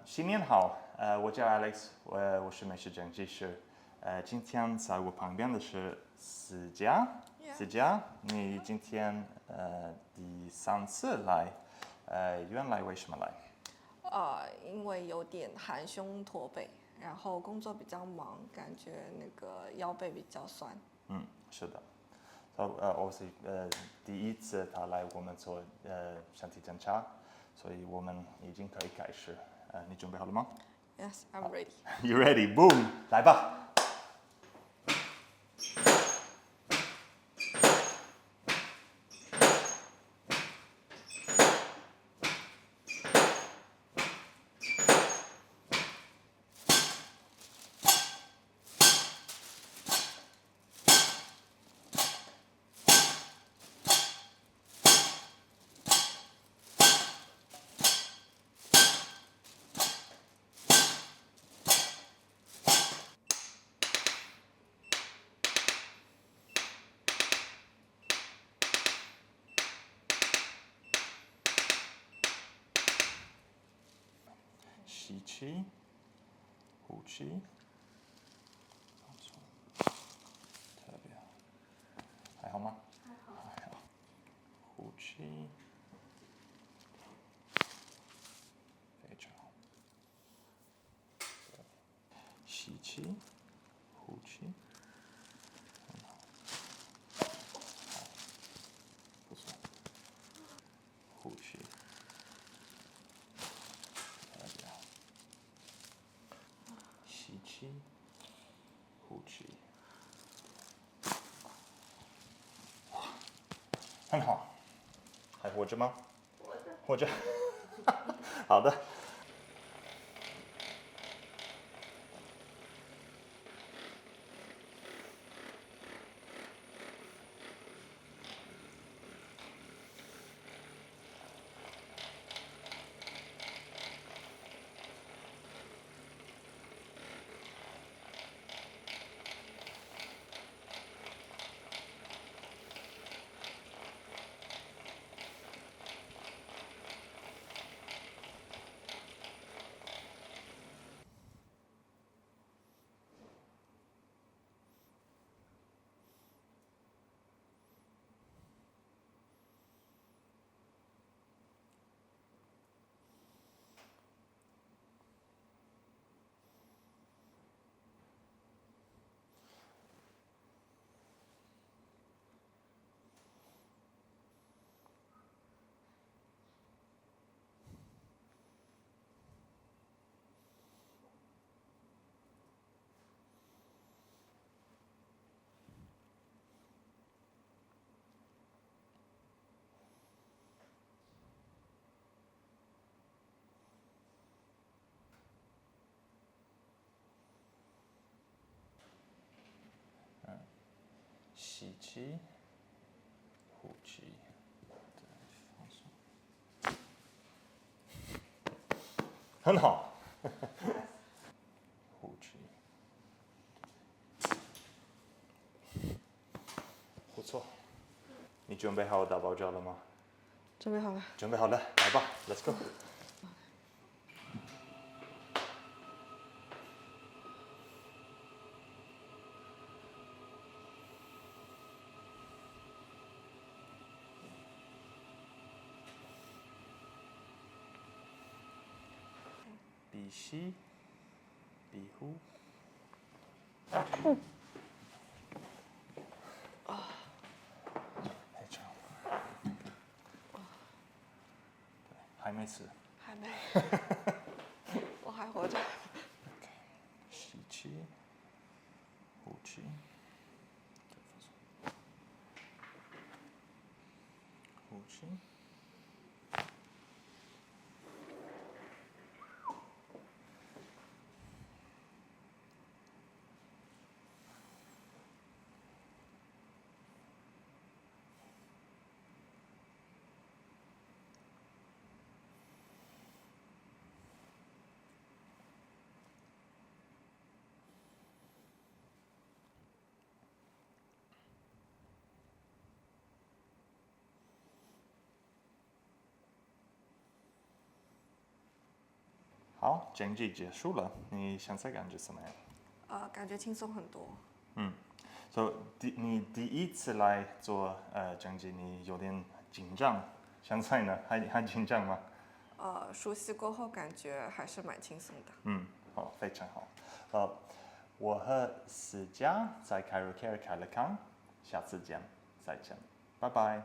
新年好，我叫 Alex，我是美食整技师。今天在我旁边的是思佳，思佳，你今天第三次来，原来为什么来？因为有点含胸驼背，然后工作比较忙，感觉那个腰背比较酸。是的，我是第一次他来我们做身体检查，所以我们已经可以开始。你准备好了吗 Yes, I'm ready.？You ready? Boom，来吧。吸气，呼气，放松，特别好，还好吗？还好。呼气，非常好。吸气，呼气，很好，好，不错。呼气，特别好。吸气，呼气，很好。还活着吗？活着。好的。吸气，呼气，对，放松，很好。呼气，不错。你准备好打包胶了吗？准备好了。准备好了，来吧，Let's go。鼻吸，鼻呼。非常好。对，还没死。还没，我还活着。OK，吸气，呼气，再放松，呼气。好，讲解结束了，你现在感觉怎么样？感觉轻松很多。So 你第一次来做讲解，你有点紧张，现在呢还紧张吗？熟悉过后感觉还是蛮轻松的。好，非常好。我和思佳在凯瑞 Care 开了康，下次见，再见，拜拜。